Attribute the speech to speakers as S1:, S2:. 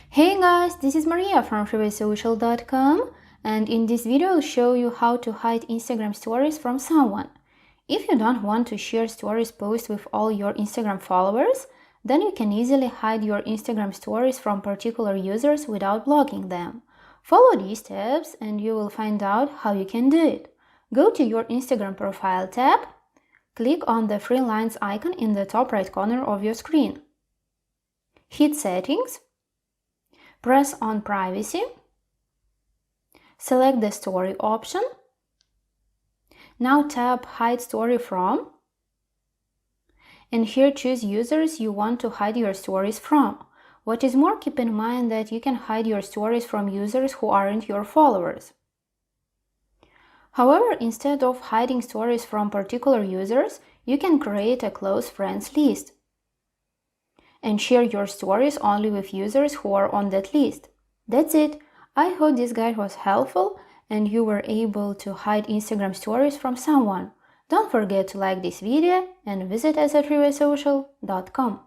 S1: Hey guys, this is Maria from freewaysocial.com, and in this video I'll show you how to hide Instagram stories from someone. If you don't want to share stories posts with all your Instagram followers, then you can easily hide your Instagram stories from particular users without blocking them. Follow these steps and you will find out how you can do it. Go to your Instagram profile tab, click on the three lines icon in the top right corner of your screen. Hit Settings. Press on Privacy, select the Story option. Now tap Hide Story From, and here choose users you want to hide your stories from. What is more, keep in mind that you can hide your stories from users who aren't your followers. However, instead of hiding stories from particular users, you can create a close friends list and share your stories only with users who are on that list. That's it. I hope this guide was helpful and you were able to hide Instagram stories from someone. Don't forget to like this video and visit us at freewaysocial.com.